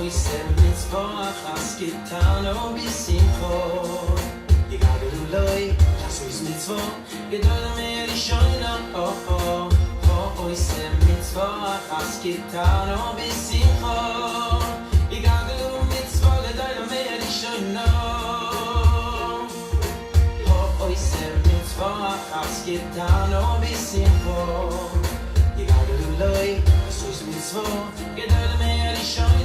oisem mitzvah askitano bisimcho. Yigadu loy, chasois mitzvah, gedol me'erishono. Oisem mitzvah askitano bisimcho. Yigadu mitzvah, gedol me'erishono. Oisem mitzvah askitano bisimcho. Yigadu loy, chasois mitzvah, gedol me'erishono.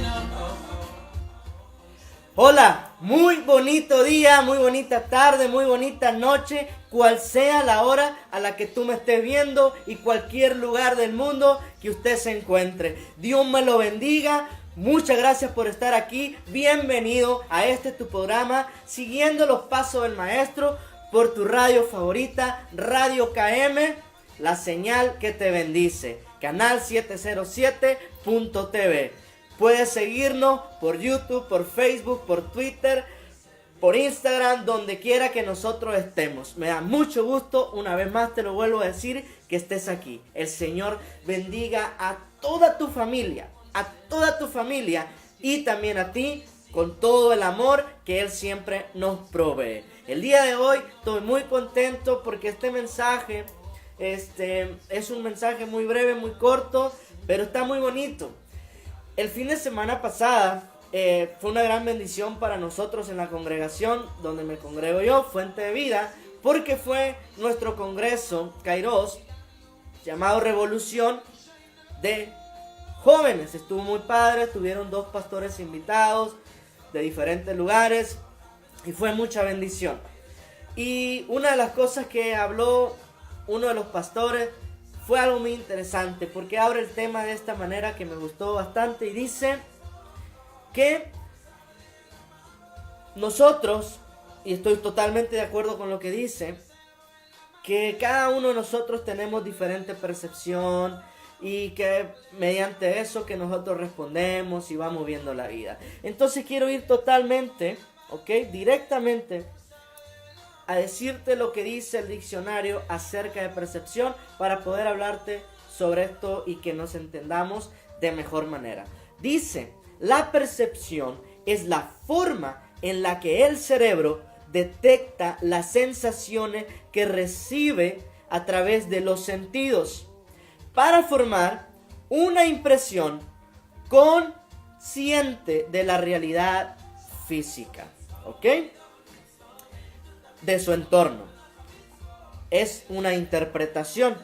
Hola, muy bonito día, muy bonita tarde, muy bonita noche, cual sea la hora a la que tú me estés viendo y cualquier lugar del mundo que usted se encuentre. Dios me lo bendiga, muchas gracias por estar aquí, bienvenido a este tu programa, siguiendo los pasos del maestro por tu radio favorita, Radio KM, la señal que te bendice, canal 707.tv. Puedes seguirnos por YouTube, por Facebook, por Twitter, por Instagram, donde quiera que nosotros estemos. Me da mucho gusto, una vez más te lo vuelvo a decir, que estés aquí. El Señor bendiga a toda tu familia y también a ti con todo el amor que Él siempre nos provee. El día de hoy estoy muy contento porque este mensaje es un mensaje muy breve, muy corto, pero está muy bonito. El fin de semana pasada fue una gran bendición para nosotros en la congregación donde me congrego yo, Fuente de Vida, porque fue nuestro congreso Kairos, llamado Revolución de Jóvenes. Estuvo muy padre, tuvieron 2 pastores invitados de diferentes lugares y fue mucha bendición. Y una de las cosas que habló uno de los pastores fue algo muy interesante, porque abre el tema de esta manera que me gustó bastante y dice que nosotros, y estoy totalmente de acuerdo con lo que dice, que cada uno de nosotros tenemos diferente percepción y que mediante eso que nosotros respondemos y vamos viendo la vida. Entonces quiero ir totalmente, directamente a decirte lo que dice el diccionario acerca de percepción para poder hablarte sobre esto y que nos entendamos de mejor manera. Dice, la percepción es la forma en la que el cerebro detecta las sensaciones que recibe a través de los sentidos para formar una impresión consciente de la realidad física, de su entorno. Es una interpretación.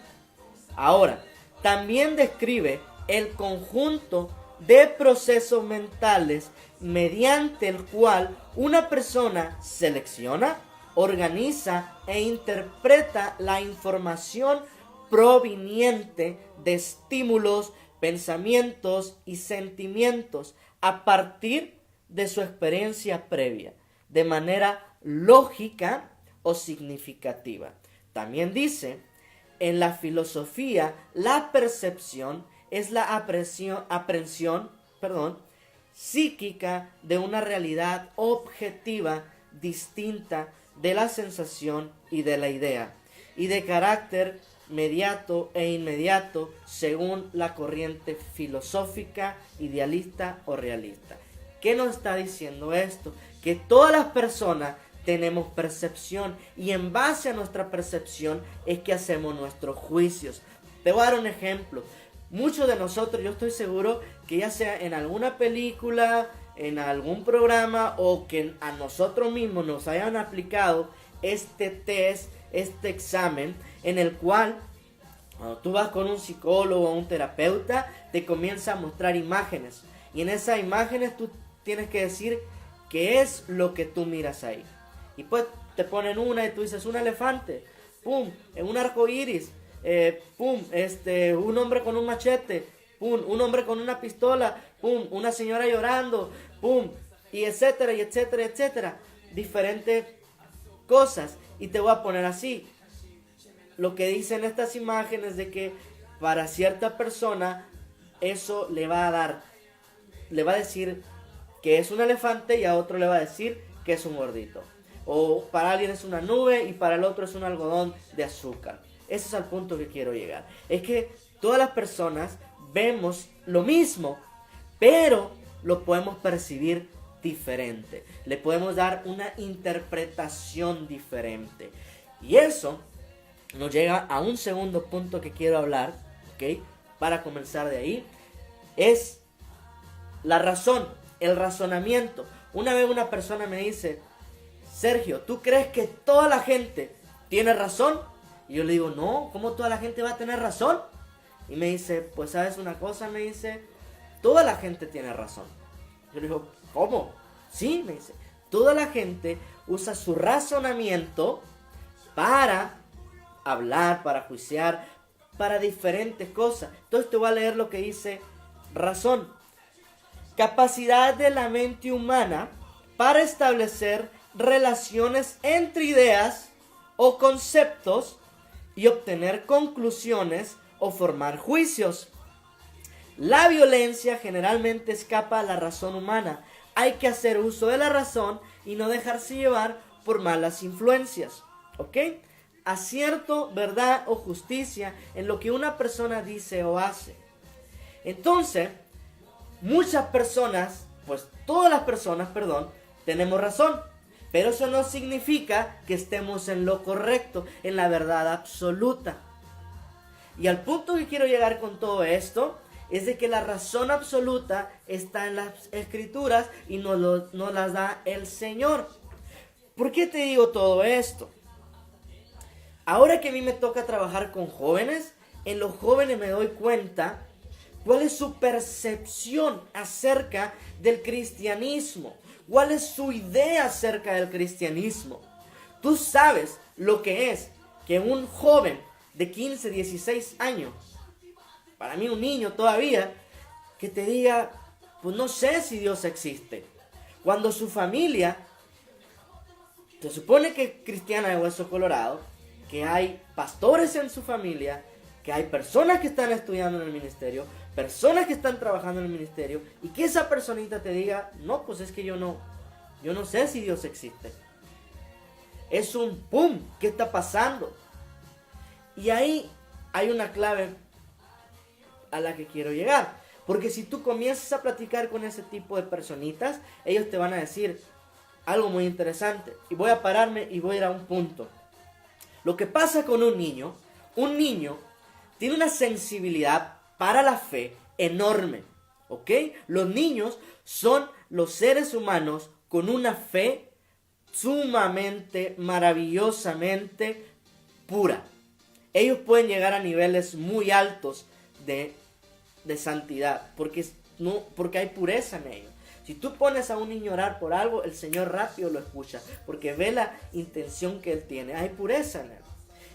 Ahora, también describe el conjunto de procesos mentales mediante el cual una persona selecciona, organiza e interpreta la información proveniente de estímulos, pensamientos y sentimientos a partir de su experiencia previa, de manera lógica o significativa. También dice, en la filosofía, la percepción es la aprehensión psíquica de una realidad objetiva distinta de la sensación y de la idea, y de carácter mediato e inmediato según la corriente filosófica, idealista o realista. ¿Qué nos está diciendo esto? Que todas las personas tenemos percepción y en base a nuestra percepción es que hacemos nuestros juicios. Te voy a dar un ejemplo. Muchos de nosotros, yo estoy seguro que ya sea en alguna película, en algún programa o que a nosotros mismos nos hayan aplicado este test, este examen en el cual cuando tú vas con un psicólogo o un terapeuta te comienza a mostrar imágenes y en esas imágenes tú tienes que decir qué es lo que tú miras ahí. Y pues te ponen una y tú dices un elefante, pum, un arco iris, pum, un hombre con un machete, pum, un hombre con una pistola, pum, una señora llorando, pum, y etcétera, y etcétera, etcétera. Diferentes cosas. Y te voy a poner así. Lo que dicen estas imágenes de que para cierta persona eso le va a decir que es un elefante y a otro le va a decir que es un gordito. O para alguien es una nube y para el otro es un algodón de azúcar. Ese es el punto que quiero llegar. Es que todas las personas vemos lo mismo, pero lo podemos percibir diferente. Le podemos dar una interpretación diferente. Y eso nos llega a un segundo punto que quiero hablar, ¿ok? Para comenzar de ahí, es la razón, el razonamiento. Una vez una persona me dice, Sergio, ¿tú crees que toda la gente tiene razón? Y yo le digo, no, ¿cómo toda la gente va a tener razón? Y me dice, pues ¿sabes una cosa? Me dice, toda la gente tiene razón. Yo le digo, ¿cómo? Sí, me dice, toda la gente usa su razonamiento para hablar, para juiciar, para diferentes cosas. Entonces te voy a leer lo que dice razón. Capacidad de la mente humana para establecer relaciones entre ideas o conceptos y obtener conclusiones o formar juicios. La violencia generalmente escapa a la razón humana. Hay que hacer uso de la razón y no dejarse llevar por malas influencias. ¿Ok? Acierto, verdad o justicia en lo que una persona dice o hace. Entonces, muchas personas, pues todas las personas, tenemos razón. Pero eso no significa que estemos en lo correcto, en la verdad absoluta. Y al punto que quiero llegar con todo esto es de que la razón absoluta está en las escrituras y nos las da el Señor. ¿Por qué te digo todo esto? Ahora que a mí me toca trabajar con jóvenes, en los jóvenes me doy cuenta cuál es su percepción acerca del cristianismo, cuál es su idea acerca del cristianismo. Tú sabes lo que es que un joven de 15, 16 años, para mí un niño todavía, que te diga, pues no sé si Dios existe, cuando su familia, se supone que es cristiana de hueso colorado, que hay pastores en su familia, que hay personas que están estudiando en el ministerio, personas que están trabajando en el ministerio, y que esa personita te diga, no, pues es que yo no sé si Dios existe. Es un pum, ¿qué está pasando? Y ahí hay una clave a la que quiero llegar. Porque si tú comienzas a platicar con ese tipo de personitas, ellos te van a decir algo muy interesante. Y voy a pararme y voy a ir a un punto. Lo que pasa con un niño tiene una sensibilidad para la fe enorme. ¿Ok? Los niños son los seres humanos con una fe sumamente, maravillosamente pura. Ellos pueden llegar a niveles muy altos de santidad, porque hay pureza en ellos. Si tú pones a un niño a orar por algo, el Señor rápido lo escucha, porque ve la intención que Él tiene. Hay pureza en Él.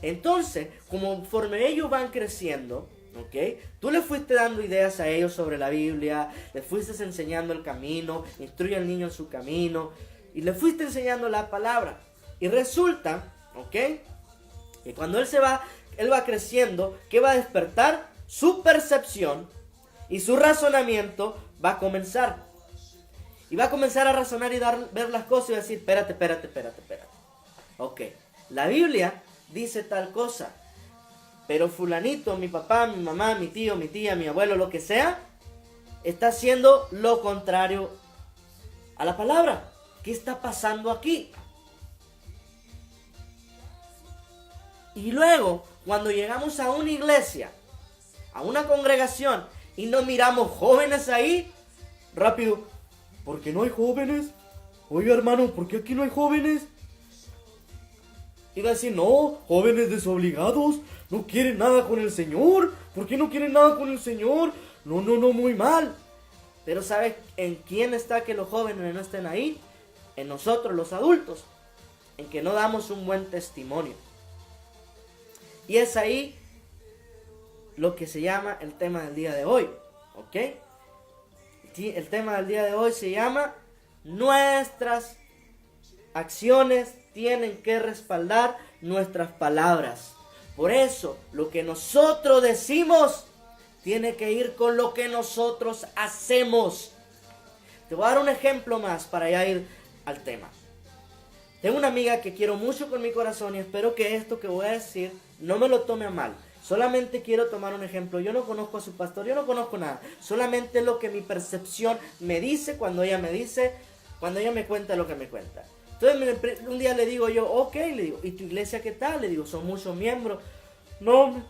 Entonces, conforme ellos van creciendo, ¿ok? Tú le fuiste dando ideas a ellos sobre la Biblia, le fuiste enseñando el camino, instruye al niño en su camino, y le fuiste enseñando la palabra. Y resulta, ¿ok? Que cuando él va creciendo, ¿qué va a despertar? Su percepción y su razonamiento va a comenzar. Y va a comenzar a razonar y ver las cosas y va a decir, espérate. Ok, la Biblia dice tal cosa, pero fulanito, mi papá, mi mamá, mi tío, mi tía, mi abuelo, lo que sea, está haciendo lo contrario a la palabra. ¿Qué está pasando aquí? Y luego, cuando llegamos a una iglesia, a una congregación, y no miramos jóvenes ahí, rápido, ¿por qué no hay jóvenes? Oiga, hermano, ¿por qué aquí no hay jóvenes? Y va a decir, no, jóvenes desobligados, no quieren nada con el Señor. ¿Por qué no quieren nada con el Señor? No, muy mal. Pero ¿sabes en quién está que los jóvenes no estén ahí? En nosotros, los adultos, en que no damos un buen testimonio. Y es ahí lo que se llama el tema del día de hoy, ¿ok? El tema del día de hoy se llama nuestras acciones tienen que respaldar nuestras palabras. Por eso, lo que nosotros decimos tiene que ir con lo que nosotros hacemos. Te voy a dar un ejemplo más para ya ir al tema. Tengo una amiga que quiero mucho con mi corazón y espero que esto que voy a decir no me lo tome a mal. Solamente quiero tomar un ejemplo. Yo no conozco a su pastor, yo no conozco nada. Solamente lo que mi percepción me dice cuando ella me cuenta lo que me cuenta. Entonces un día le digo yo, ok, le digo, ¿y tu iglesia qué tal? Le digo, son muchos miembros. No,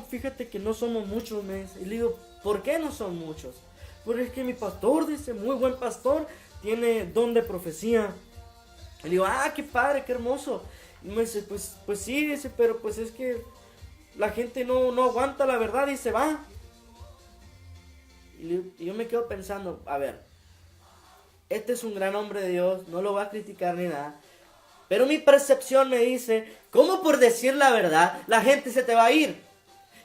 fíjate que no somos muchos, me dice. Y le digo, ¿por qué no son muchos? Porque es que mi pastor, dice, muy buen pastor, tiene don de profecía. Y le digo, qué padre, qué hermoso. Y me dice, pues sí, dice, pero pues es que la gente no aguanta la verdad y se va. Y yo me quedo pensando, a ver, este es un gran hombre de Dios, no lo va a criticar ni nada. Pero mi percepción me dice, ¿cómo por decir la verdad la gente se te va a ir?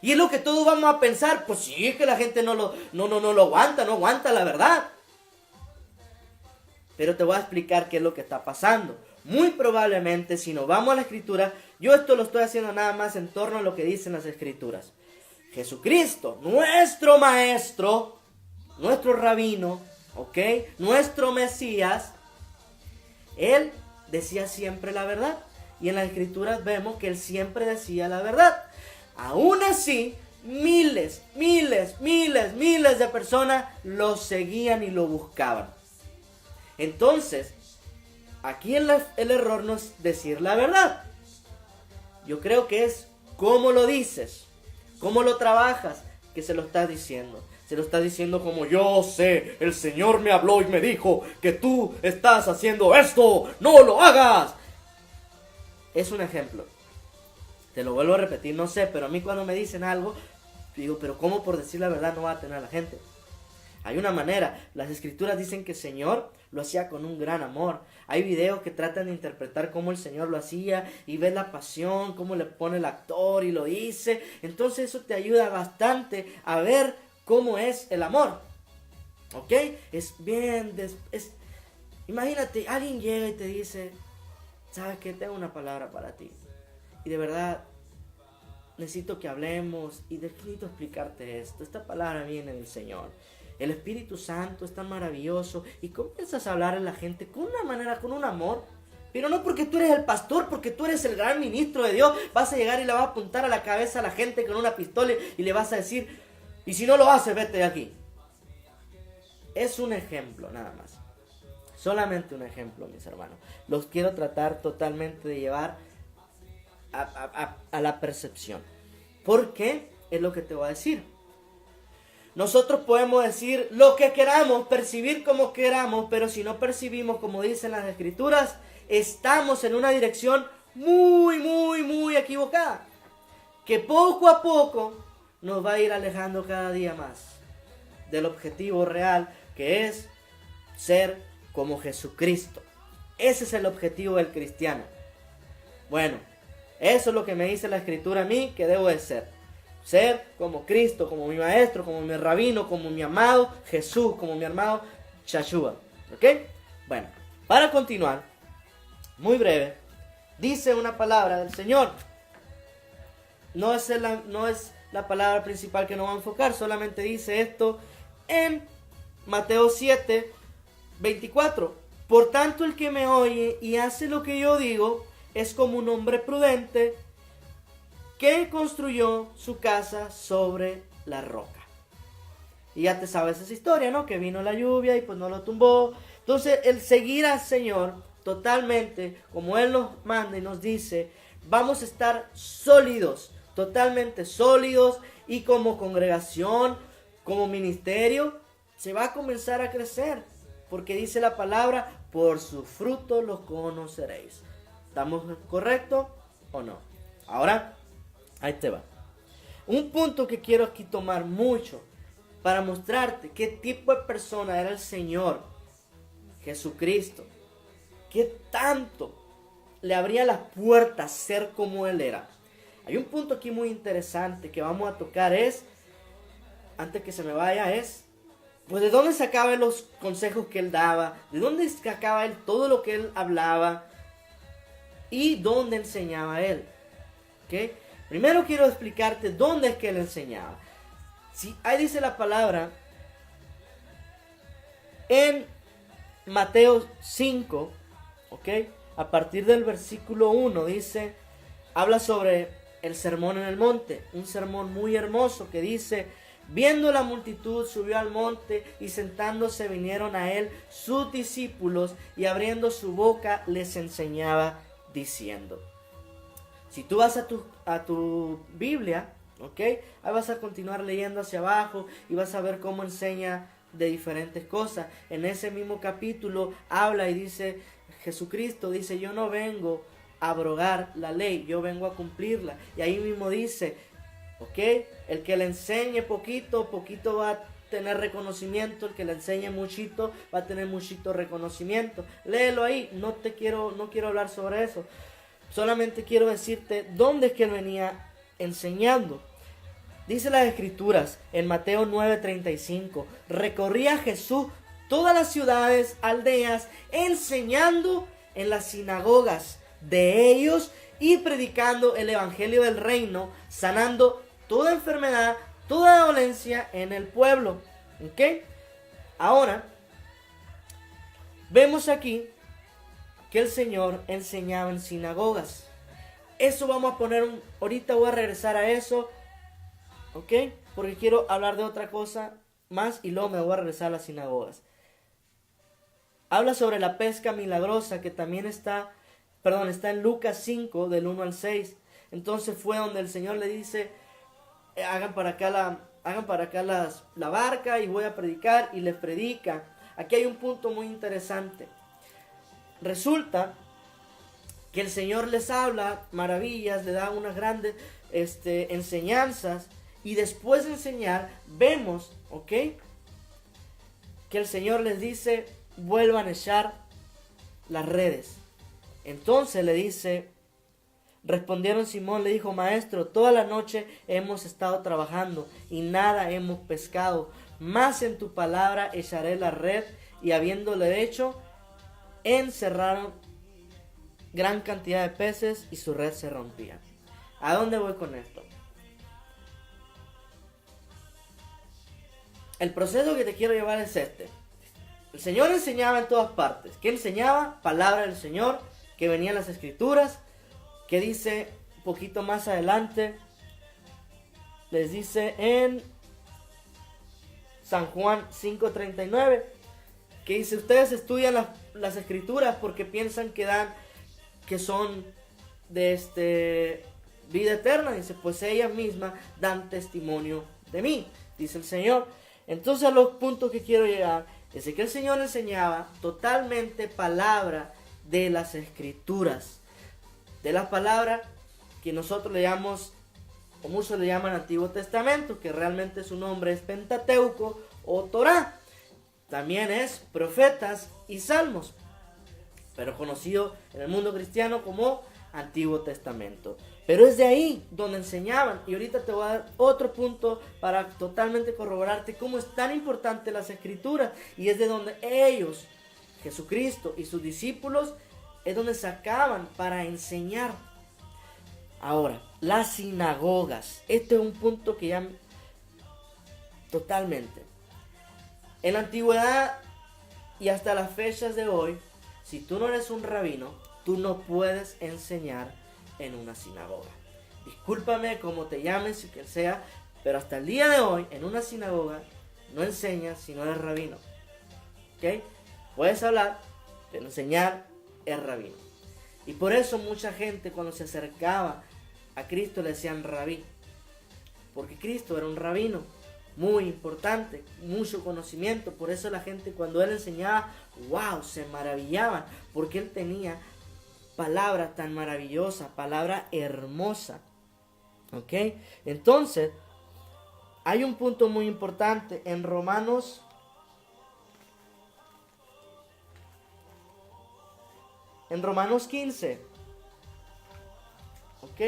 Y es lo que todos vamos a pensar, pues sí, es que la gente no lo aguanta, no aguanta la verdad. Pero te voy a explicar qué es lo que está pasando. Muy probablemente, si nos vamos a la escritura, yo esto lo estoy haciendo nada más en torno a lo que dicen las escrituras. Jesucristo, nuestro maestro, nuestro rabino, ¿ok? Nuestro Mesías, él decía siempre la verdad. Y en las escrituras vemos que él siempre decía la verdad. Aún así, miles de personas lo seguían y lo buscaban. Entonces, aquí el error no es decir la verdad. Yo creo que es cómo lo dices, cómo lo trabajas, que se lo estás diciendo. Se lo estás diciendo como yo sé, el Señor me habló y me dijo que tú estás haciendo esto, no lo hagas. Es un ejemplo. Te lo vuelvo a repetir, no sé, pero a mí cuando me dicen algo, digo, pero ¿cómo por decir la verdad no va a tener a la gente? Hay una manera. Las escrituras dicen que el Señor lo hacía con un gran amor. Hay videos que tratan de interpretar cómo el Señor lo hacía y ves la pasión, cómo le pone el actor y lo dice. Entonces eso te ayuda bastante a ver cómo es el amor. ¿Ok? Es bien... Imagínate, alguien llega y te dice, ¿sabes qué? Tengo una palabra para ti. Y de verdad, necesito que hablemos y necesito explicarte esto. Esta palabra viene del Señor. El Espíritu Santo es tan maravilloso. Y comienzas a hablar a la gente con una manera, con un amor. Pero no porque tú eres el pastor, porque tú eres el gran ministro de Dios. Vas a llegar y le vas a apuntar a la cabeza a la gente con una pistola y le vas a decir, y si no lo haces, vete de aquí. Es un ejemplo, nada más. Solamente un ejemplo, mis hermanos. Los quiero tratar totalmente de llevar a la percepción. ¿Por qué? Es lo que te voy a decir. Nosotros podemos decir lo que queramos, percibir como queramos, pero si no percibimos como dicen las escrituras, estamos en una dirección muy equivocada, que poco a poco nos va a ir alejando cada día más del objetivo real, que es ser como Jesucristo. Ese es el objetivo del cristiano. Bueno, eso es lo que me dice la escritura a mí que debo de ser. Ser como Cristo, como mi maestro, como mi rabino, como mi amado Jesús, como mi amado Yeshua. ¿Ok? Bueno, para continuar, muy breve, dice una palabra del Señor. No es la palabra principal que nos va a enfocar, solamente dice esto en Mateo 7, 24. Por tanto, el que me oye y hace lo que yo digo es como un hombre prudente que construyó su casa sobre la roca. Y ya te sabes esa historia, ¿no? Que vino la lluvia y pues no lo tumbó. Entonces, el seguir al Señor totalmente, como Él nos manda y nos dice, vamos a estar sólidos, totalmente sólidos, y como congregación, como ministerio, se va a comenzar a crecer. Porque dice la palabra, por su fruto los conoceréis. ¿Estamos correctos o no? Ahora, ahí te va. Un punto que quiero aquí tomar mucho para mostrarte qué tipo de persona era el Señor Jesucristo. Qué tanto le abría las puertas ser como Él era. Hay un punto aquí muy interesante que vamos a tocar antes que se me vaya, pues de dónde sacaba Él los consejos que Él daba, de dónde sacaba Él todo lo que Él hablaba y dónde enseñaba Él. ¿Ok? Primero quiero explicarte dónde es que Él enseñaba. Ahí dice la palabra en Mateo 5, ¿ok? A partir del versículo 1 dice, habla sobre el sermón en el monte, un sermón muy hermoso que dice: viendo la multitud, subió al monte, y sentándose vinieron a él sus discípulos, y abriendo su boca les enseñaba diciendo. Si tú vas a tu Biblia, ¿ok? Ahí vas a continuar leyendo hacia abajo y vas a ver cómo enseña de diferentes cosas. En ese mismo capítulo habla y dice, Jesucristo dice: yo no vengo a abrogar la ley, yo vengo a cumplirla. Y ahí mismo dice, ¿ok? El que le enseñe poquito, poquito va a tener reconocimiento. El que le enseñe muchito, va a tener muchito reconocimiento. Léelo ahí, no quiero hablar sobre eso. Solamente quiero decirte dónde es que él venía enseñando. Dice las Escrituras en Mateo 9:35: recorría Jesús todas las ciudades, aldeas, enseñando en las sinagogas de ellos y predicando el evangelio del reino, sanando toda enfermedad, toda dolencia en el pueblo. ¿Ok? Ahora, vemos aquí que el Señor enseñaba en sinagogas. Eso vamos a poner ahorita voy a regresar a eso, ¿ok? Porque quiero hablar de otra cosa más y luego me voy a regresar a las sinagogas. Habla sobre la pesca milagrosa, que también está en Lucas 5, del 1 al 6. Entonces fue donde el Señor le dice: hagan para acá la barca y voy a predicar, y les predica. Aquí hay un punto muy interesante. Resulta que el Señor les habla maravillas, le da unas grandes enseñanzas, y después de enseñar vemos, ¿ok?, que el Señor les dice: vuelvan a echar las redes. Entonces le dice, respondieron Simón, le dijo: maestro, toda la noche hemos estado trabajando y nada hemos pescado, mas en tu palabra echaré la red. Y habiéndole hecho, encerraron gran cantidad de peces y su red se rompía. ¿A dónde voy con esto? El proceso que te quiero llevar es este. El Señor enseñaba en todas partes. ¿Qué enseñaba? Palabra del Señor, que venía en las Escrituras, que dice un poquito más adelante, les dice en San Juan 5:39, que dice: ustedes estudian las Escrituras porque piensan que son de vida eterna. Dice: pues ellas mismas dan testimonio de mí, dice el Señor. Entonces, a los puntos que quiero llegar es que el Señor enseñaba totalmente palabra de las Escrituras, de las palabras que nosotros le llamamos, o muchos le llaman Antiguo Testamento, que realmente su nombre es Pentateuco o Torá. También es Profetas y Salmos, pero conocido en el mundo cristiano como Antiguo Testamento. Pero es de ahí donde enseñaban. Y ahorita te voy a dar otro punto para totalmente corroborarte cómo es tan importante las Escrituras. Y es de donde ellos, Jesucristo y sus discípulos, es donde sacaban para enseñar. Ahora, las sinagogas. Este es un punto que ya totalmente. En la antigüedad y hasta las fechas de hoy, si tú no eres un rabino, tú no puedes enseñar en una sinagoga. Discúlpame cómo te llames y que sea, pero hasta el día de hoy en una sinagoga no enseñas si no eres rabino. ¿Ok? Puedes hablar, pero enseñar es rabino. Y por eso mucha gente cuando se acercaba a Cristo le decían rabí, porque Cristo era un rabino muy importante, mucho conocimiento. Por eso la gente cuando él enseñaba, wow, se maravillaban, porque él tenía palabra tan maravillosa, palabra hermosa. ¿Ok? Entonces, hay un punto muy importante en Romanos 15. ¿Ok?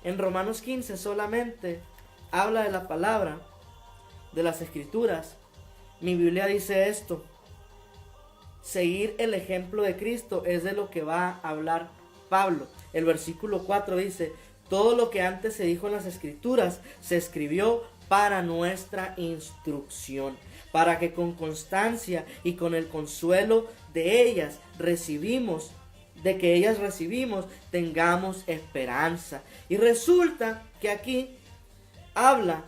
En Romanos 15 solamente habla de la palabra, de las Escrituras. Mi Biblia dice esto: seguir el ejemplo de Cristo es de lo que va a hablar Pablo. El versículo 4 dice: todo lo que antes se dijo en las Escrituras se escribió para nuestra instrucción, para que con constancia y con el consuelo de ellas recibimos de que ellas recibimos, tengamos esperanza. Y resulta que aquí habla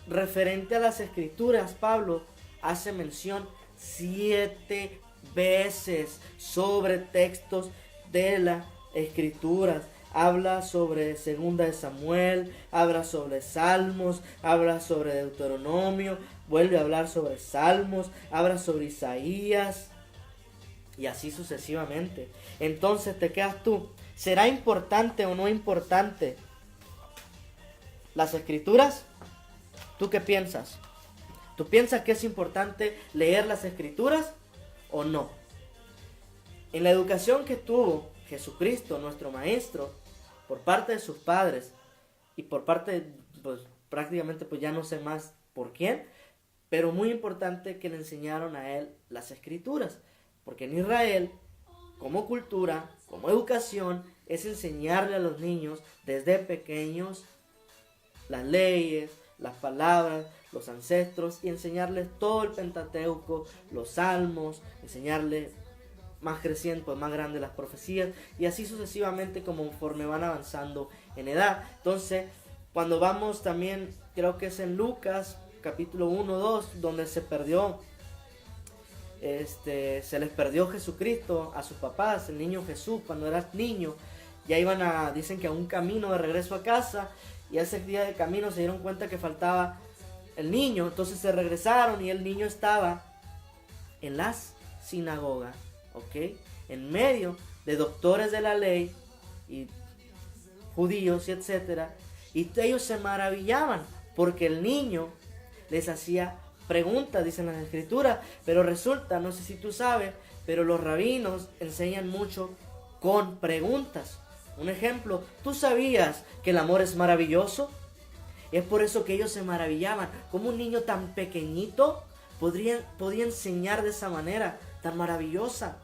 referente a las escrituras. Pablo hace mención 7 veces sobre textos de las escrituras. Habla sobre 2 de Samuel, habla sobre Salmos, habla sobre Deuteronomio, vuelve a hablar sobre Salmos, habla sobre Isaías y así sucesivamente. Entonces te quedas tú, ¿será importante o no importante las escrituras? ¿Tú qué piensas? ¿Tú piensas que es importante leer las escrituras o no? En la educación que tuvo Jesucristo, nuestro maestro, por parte de sus padres y por parte, pues prácticamente pues ya no sé más por quién, pero muy importante que le enseñaron a él las escrituras, porque en Israel, como cultura, como educación, es enseñarle a los niños desde pequeños las leyes, las palabras, los ancestros y enseñarles todo el Pentateuco, los salmos, enseñarles más creciendo, pues más grandes las profecías y así sucesivamente conforme van avanzando en edad. Entonces, cuando vamos también, creo que es en Lucas, capítulo 1, 2, donde se les perdió Jesucristo a sus papás, el niño Jesús, cuando era niño, ya iban dicen que a un camino de regreso a casa, y ese día de camino se dieron cuenta que faltaba el niño, entonces se regresaron y el niño estaba en las sinagogas, ¿ok? En medio de doctores de la ley y judíos y etcétera, y ellos se maravillaban porque el niño les hacía preguntas, dicen las escrituras, pero resulta, no sé si tú sabes, pero los rabinos enseñan mucho con preguntas. Un ejemplo, ¿tú sabías que el amor es maravilloso? Es por eso que ellos se maravillaban. ¿Cómo un niño tan pequeñito podía enseñar de esa manera tan maravillosa?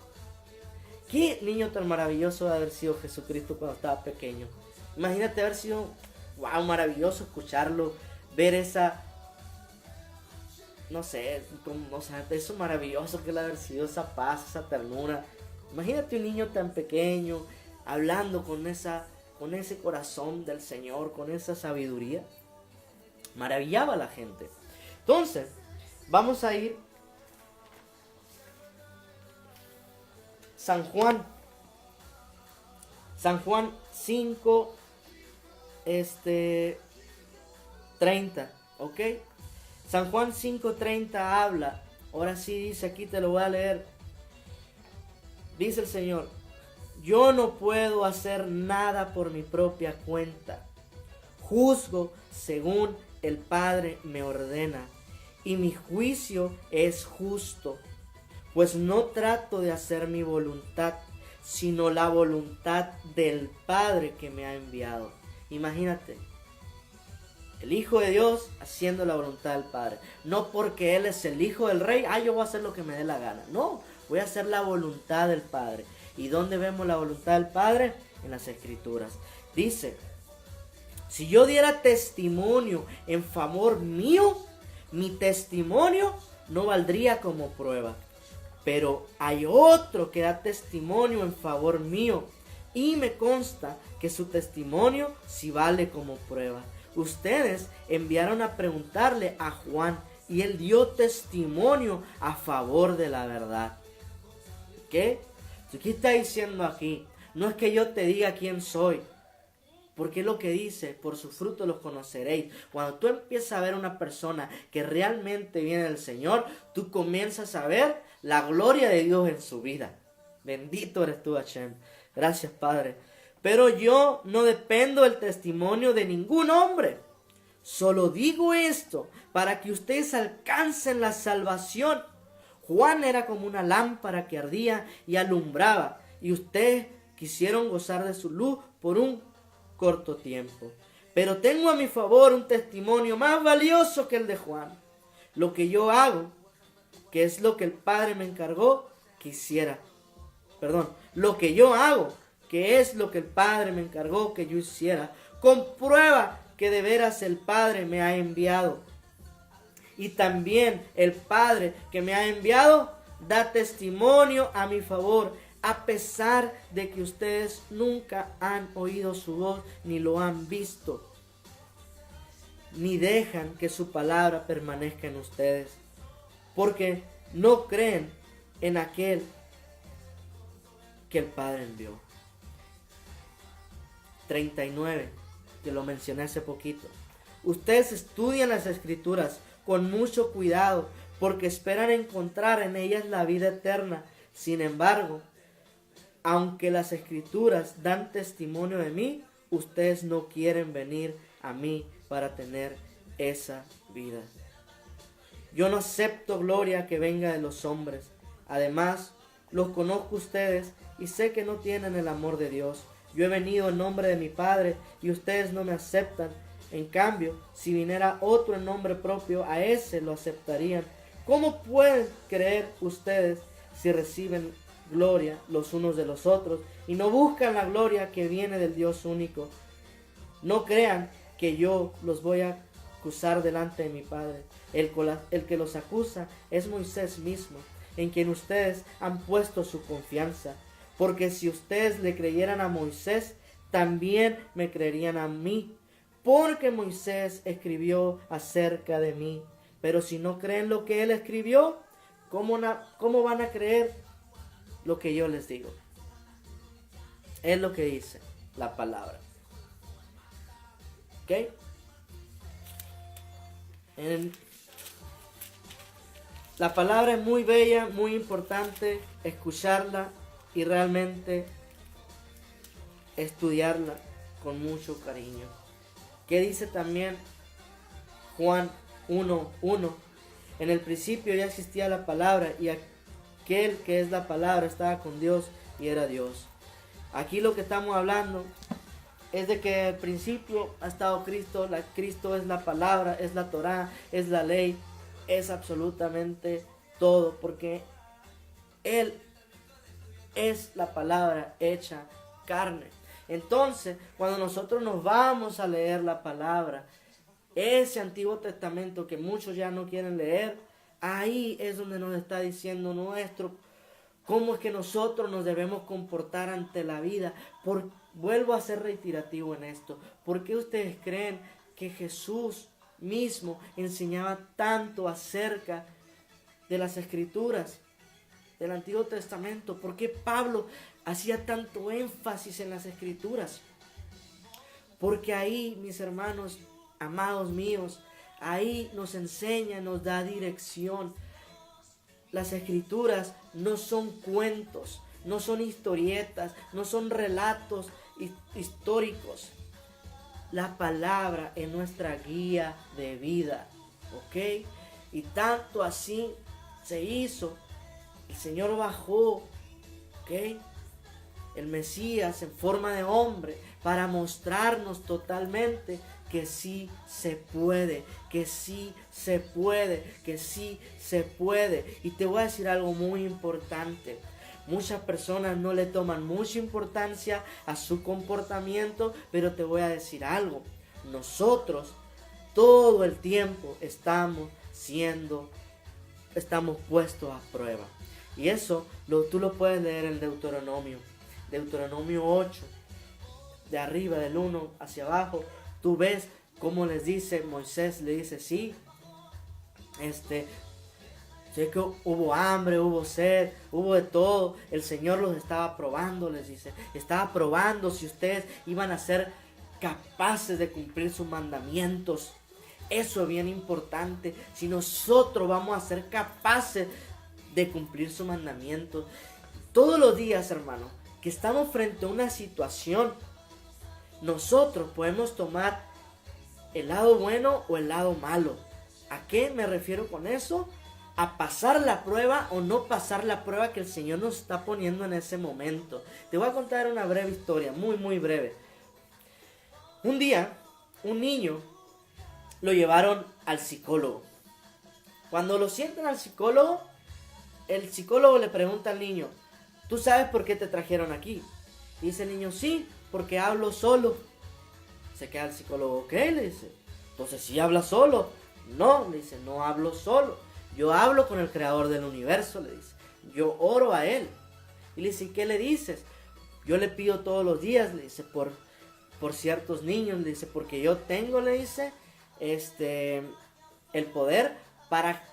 ¿Qué niño tan maravilloso debe haber sido Jesucristo cuando estaba pequeño? Imagínate haber sido, wow, maravilloso escucharlo, ver esa, no sé, eso maravilloso que le haber sido, esa paz, esa ternura. Imagínate un niño tan pequeño hablando con ese corazón del Señor, con esa sabiduría. Maravillaba a la gente. Entonces, vamos a ir San Juan 5, 30, ¿ok? San Juan 5:30 habla, ahora sí dice, aquí te lo voy a leer. Dice el Señor: yo no puedo hacer nada por mi propia cuenta. Juzgo según el Padre me ordena, y mi juicio es justo, pues no trato de hacer mi voluntad, sino la voluntad del Padre que me ha enviado. Imagínate, el Hijo de Dios haciendo la voluntad del Padre. No porque Él es el Hijo del Rey, yo voy a hacer lo que me dé la gana. No, voy a hacer la voluntad del Padre. ¿Y dónde vemos la voluntad del Padre? En las Escrituras. Dice: si yo diera testimonio en favor mío, mi testimonio no valdría como prueba. Pero hay otro que da testimonio en favor mío, y me consta que su testimonio sí vale como prueba. Ustedes enviaron a preguntarle a Juan, y él dio testimonio a favor de la verdad. ¿Qué? ¿Qué está diciendo aquí? No es que yo te diga quién soy, porque es lo que dice: por sus frutos los conoceréis. Cuando tú empiezas a ver una persona que realmente viene del Señor, tú comienzas a ver la gloria de Dios en su vida. Bendito eres tú, Hashem. Gracias, Padre. Pero yo no dependo del testimonio de ningún hombre. Solo digo esto para que ustedes alcancen la salvación. Juan era como una lámpara que ardía y alumbraba, y ustedes quisieron gozar de su luz por un corto tiempo. Pero tengo a mi favor un testimonio más valioso que el de Juan. Lo que yo hago, que es lo que el Padre me encargó que hiciera. Lo que yo hago, que es lo que el Padre me encargó que yo hiciera, comprueba que de veras el Padre me ha enviado. Y también el Padre que me ha enviado da testimonio a mi favor. a pesar de que ustedes nunca han oído su voz ni lo han visto, ni dejan que su palabra permanezca en ustedes, porque no creen en aquel que el Padre envió. 39, que lo mencioné hace poquito. Ustedes estudian las Escrituras con mucho cuidado, porque esperan encontrar en ellas la vida eterna. Sin embargo, aunque las Escrituras dan testimonio de mí, ustedes no quieren venir a mí para tener esa vida. Yo no acepto gloria que venga de los hombres. Además, los conozco ustedes y sé que no tienen el amor de Dios. Yo he venido en nombre de mi Padre y ustedes no me aceptan. En cambio, si viniera otro en nombre propio, a ese lo aceptarían. ¿Cómo pueden creer ustedes si reciben gloria los unos de los otros y no buscan la gloria que viene del Dios único? No crean que yo los voy a acusar delante de mi Padre. El que los acusa es Moisés mismo, en quien ustedes han puesto su confianza. Porque si ustedes le creyeran a Moisés, también me creerían a mí, porque Moisés escribió acerca de mí. Pero si no creen lo que él escribió, ¿cómo van a creer lo que yo les digo? Es lo que dice la palabra. ¿Ok? La palabra es muy bella, muy importante escucharla y realmente estudiarla con mucho cariño. ¿Qué dice también Juan 1:1? En el principio ya existía la palabra y aquel que es la palabra estaba con Dios y era Dios. Aquí lo que estamos hablando es de que al principio ha estado Cristo. Cristo es la palabra, es la Torá, es la ley, es absolutamente todo, porque Él es la palabra hecha carne. Entonces, cuando nosotros nos vamos a leer la palabra, ese Antiguo Testamento que muchos ya no quieren leer, ahí es donde nos está diciendo cómo es que nosotros nos debemos comportar ante la vida. Vuelvo a ser reiterativo en esto. ¿Por qué ustedes creen que Jesús mismo enseñaba tanto acerca de las Escrituras del Antiguo Testamento? ¿Por qué Pablo hacía tanto énfasis en las Escrituras? Porque ahí, mis hermanos, amados míos, ahí nos enseña, nos da dirección. Las Escrituras no son cuentos, no son historietas, no son relatos históricos. La palabra es nuestra guía de vida, ¿ok? Y tanto así se hizo. El Señor bajó, ¿ok? El Mesías en forma de hombre para mostrarnos totalmente que sí se puede, que sí se puede, que sí se puede. Y te voy a decir algo muy importante. Muchas personas no le toman mucha importancia a su comportamiento, pero te voy a decir algo. Nosotros todo el tiempo estamos puestos a prueba. Y eso tú lo puedes leer en Deuteronomio 8, de arriba, del 1 hacia abajo. Tú ves cómo les dice, Moisés le dice, sí, sé que hubo hambre, hubo sed, hubo de todo. El Señor los estaba probando, les dice. Estaba probando si ustedes iban a ser capaces de cumplir sus mandamientos. Eso es bien importante. Si nosotros vamos a ser capaces de cumplir sus mandamientos. Todos los días, hermano, que estamos frente a una situación, nosotros podemos tomar el lado bueno o el lado malo. ¿A qué me refiero con eso? A pasar la prueba o no pasar la prueba que el Señor nos está poniendo en ese momento. Te voy a contar una breve historia, muy muy breve. Un día, un niño lo llevaron al psicólogo. Cuando lo sientan al psicólogo, el psicólogo le pregunta al niño, ¿tú sabes por qué te trajeron aquí? Y dice el niño, sí, porque hablo solo. Se queda el psicólogo, ¿qué? Le dice, entonces sí habla solo. No, le dice, no hablo solo. Yo hablo con el creador del universo, le dice. Yo oro a él. Y le dice, ¿qué le dices? Yo le pido todos los días, le dice, por ciertos niños, le dice, porque yo tengo, le dice, el poder para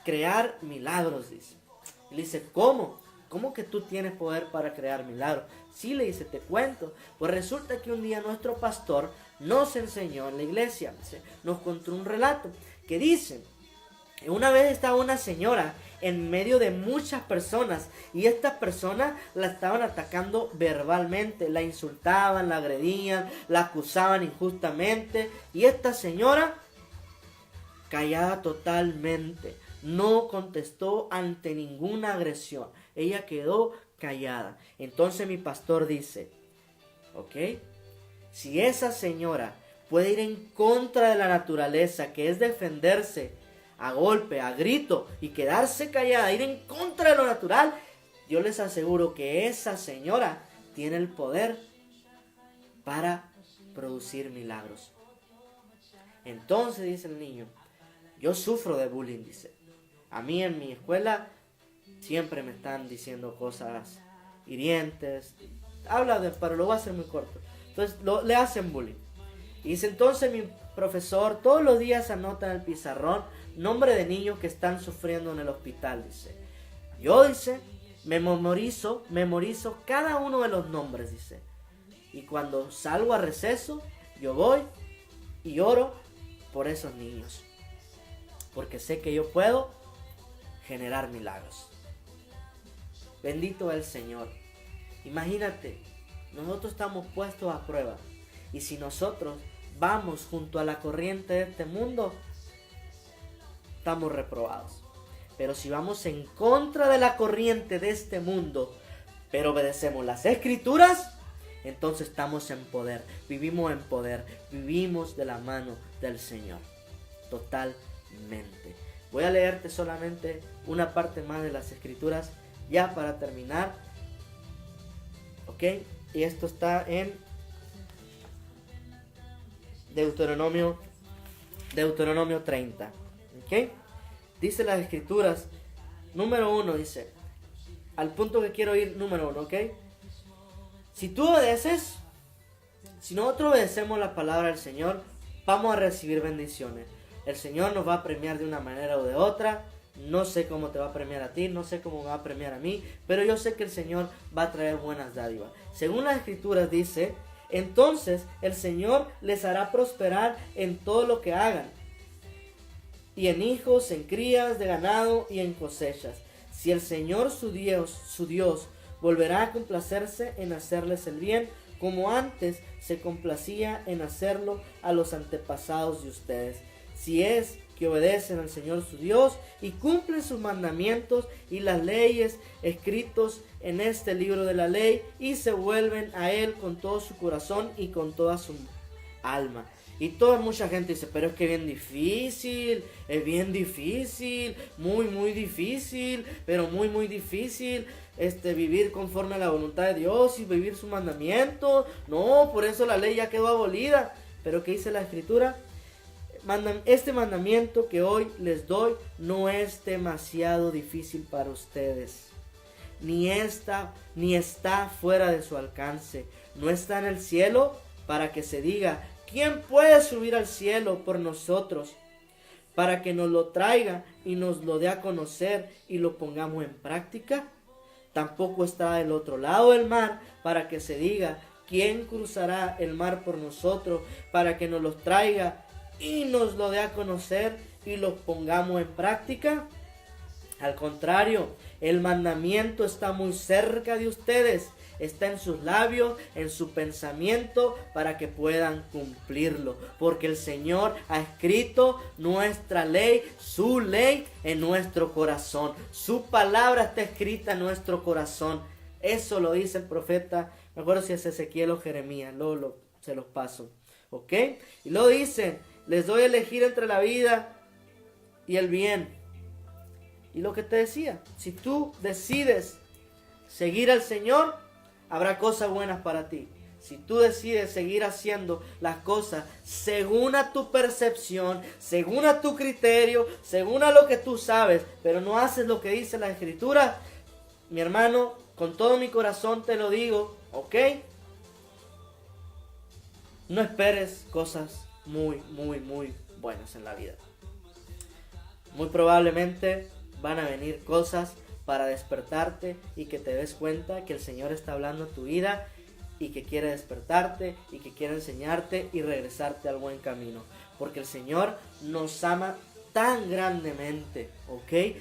crear milagros, dice. Y le dice, ¿cómo? ¿Cómo que tú tienes poder para crear milagros? Sí, le dice, te cuento. Pues resulta que un día nuestro pastor nos enseñó en la iglesia, dice, nos contó un relato que dice, una vez estaba una señora en medio de muchas personas y estas personas la estaban atacando verbalmente, la insultaban, la agredían, la acusaban injustamente, y esta señora, callada totalmente, no contestó ante ninguna agresión. Ella quedó callada. Entonces mi pastor dice, ¿ok? Si esa señora puede ir en contra de la naturaleza, que es defenderse a golpe, a grito, y quedarse callada, ir en contra de lo natural, yo les aseguro que esa señora tiene el poder para producir milagros. Entonces dice el niño, yo sufro de bullying, dice. A mí en mi escuela siempre me están diciendo cosas hirientes. Pero lo voy a hacer muy corto. Entonces le hacen bullying. Y dice, entonces mi profesor todos los días anota en el pizarrón nombre de niños que están sufriendo en el hospital, dice. Yo, dice, memorizo cada uno de los nombres, dice. Y cuando salgo a receso, yo voy y oro por esos niños. Porque sé que yo puedo generar milagros. Bendito el Señor. Imagínate, nosotros estamos puestos a prueba. Y si nosotros vamos junto a la corriente de este mundo, estamos reprobados. Pero si vamos en contra de la corriente de este mundo, pero obedecemos las Escrituras, entonces estamos en poder, vivimos de la mano del Señor, totalmente. Voy a leerte solamente una parte más de las Escrituras, ya para terminar, ¿ok? Y esto está en Deuteronomio 30, ¿ok? Dice las Escrituras, número 1, dice, al punto que quiero ir, número 1, ¿ok? Si nosotros obedecemos la palabra del Señor, vamos a recibir bendiciones. El Señor nos va a premiar de una manera o de otra. No sé cómo te va a premiar a ti, no sé cómo me va a premiar a mí, pero yo sé que el Señor va a traer buenas dádivas. Según las Escrituras dice, entonces el Señor les hará prosperar en todo lo que hagan, y en hijos, en crías de ganado y en cosechas. Si el Señor su Dios volverá a complacerse en hacerles el bien, como antes se complacía en hacerlo a los antepasados de ustedes. Si es que obedecen al Señor su Dios y cumplen sus mandamientos y las leyes escritos en este libro de la ley, y se vuelven a Él con todo su corazón y con toda su alma. Y mucha gente dice, pero es que es bien difícil, muy difícil, pero muy difícil vivir conforme a la voluntad de Dios y vivir su mandamiento. No, por eso la ley ya quedó abolida. Pero ¿qué dice la Escritura? Este mandamiento que hoy les doy no es demasiado difícil para ustedes, ni está fuera de su alcance. No está en el cielo para que se diga, ¿quién puede subir al cielo por nosotros? Para que nos lo traiga y nos lo dé a conocer y lo pongamos en práctica. Tampoco está del otro lado del mar para que se diga, ¿quién cruzará el mar por nosotros? Para que nos los traiga y nos lo dé a conocer y lo pongamos en práctica. Al contrario, el mandamiento está muy cerca de ustedes, está en sus labios, en su pensamiento, para que puedan cumplirlo, porque el Señor ha escrito nuestra ley, su ley en nuestro corazón. Su palabra está escrita en nuestro corazón. Eso lo dice el profeta, me acuerdo si es Ezequiel o Jeremías, luego se los paso, ¿ok? Y lo dice, les doy a elegir entre la vida y el bien. Y lo que te decía, si tú decides seguir al Señor, habrá cosas buenas para ti. Si tú decides seguir haciendo las cosas según a tu percepción, según a tu criterio, según a lo que tú sabes, pero no haces lo que dice la Escritura, mi hermano, con todo mi corazón te lo digo, ¿ok? No esperes cosas muy buenas en la vida. Muy probablemente van a venir cosas para despertarte y que te des cuenta que el Señor está hablando a tu vida y que quiere despertarte y que quiere enseñarte y regresarte al buen camino. Porque el Señor nos ama tan grandemente, ¿ok?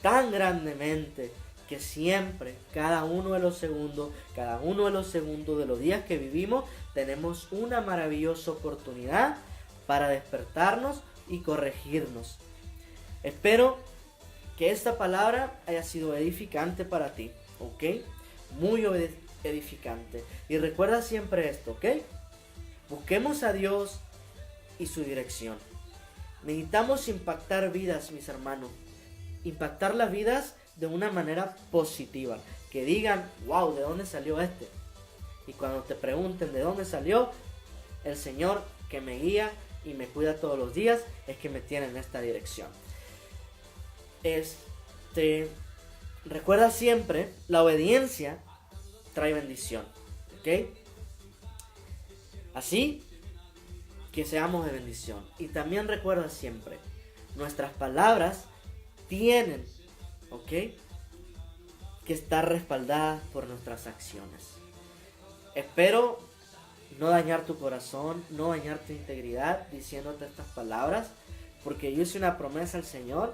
Tan grandemente que siempre, cada uno de los segundos de los días que vivimos, tenemos una maravillosa oportunidad para despertarnos y corregirnos. Espero que esta palabra haya sido edificante para ti, ¿ok? Muy edificante. Y recuerda siempre esto, ¿ok? Busquemos a Dios y su dirección. Necesitamos impactar vidas, mis hermanos. Impactar las vidas de una manera positiva. Que digan, wow, ¿de dónde salió este? Y cuando te pregunten de dónde salió, el Señor que me guía y me cuida todos los días es que me tiene en esta dirección. Recuerda siempre, la obediencia trae bendición, ¿ok? Así que seamos de bendición. Y también recuerda siempre, nuestras palabras tienen, ¿ok?, que estar respaldadas por nuestras acciones. Espero no dañar tu corazón, no dañar tu integridad diciéndote estas palabras, porque yo hice una promesa al Señor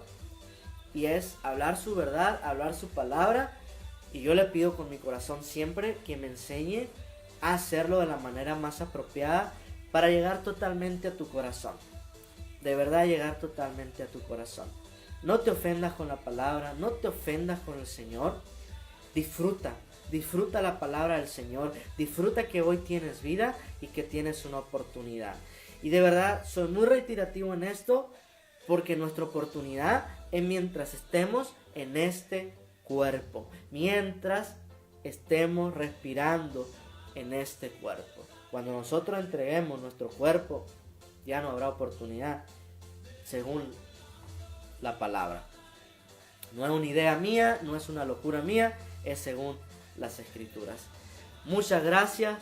y es hablar su verdad, hablar su palabra, y yo le pido con mi corazón siempre que me enseñe a hacerlo de la manera más apropiada para llegar totalmente a tu corazón. De verdad, llegar totalmente a tu corazón. No te ofendas con la palabra, no te ofendas con el Señor. Disfruta la palabra del Señor, disfruta que hoy tienes vida y que tienes una oportunidad. Y de verdad, soy muy reiterativo en esto, porque nuestra oportunidad es mientras estemos en este cuerpo, mientras estemos respirando en este cuerpo. Cuando nosotros entreguemos nuestro cuerpo, ya no habrá oportunidad, según la palabra. No es una idea mía, no es una locura mía, es según las Escrituras. Muchas gracias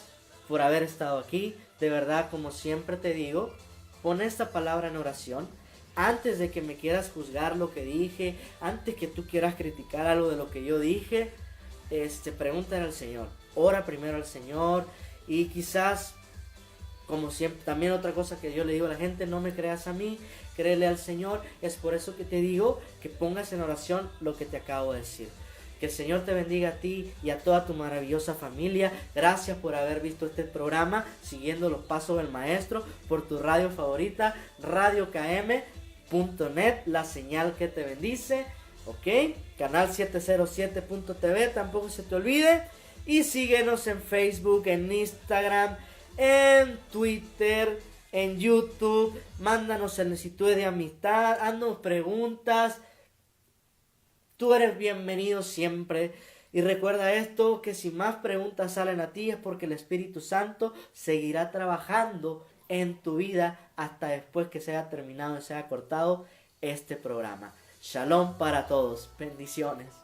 por haber estado aquí. De verdad, como siempre te digo, pon esta palabra en oración. Antes de que me quieras juzgar lo que dije, antes que tú quieras criticar algo de lo que yo dije, pregúntale al Señor. Ora primero al Señor. Y quizás, como siempre, también otra cosa que yo le digo a la gente, no me creas a mí, créele al Señor. Es por eso que te digo que pongas en oración lo que te acabo de decir. Que el Señor te bendiga a ti y a toda tu maravillosa familia. Gracias por haber visto este programa, siguiendo los pasos del Maestro, por tu radio favorita, radiokm.net, la señal que te bendice. Ok, canal 707.tv, tampoco se te olvide. Y síguenos en Facebook, en Instagram, en Twitter, en YouTube. Mándanos solicitudes de amistad, haznos preguntas. Tú eres bienvenido siempre. Y recuerda esto, que si más preguntas salen a ti es porque el Espíritu Santo seguirá trabajando en tu vida hasta después que sea terminado y sea cortado este programa. Shalom para todos. Bendiciones.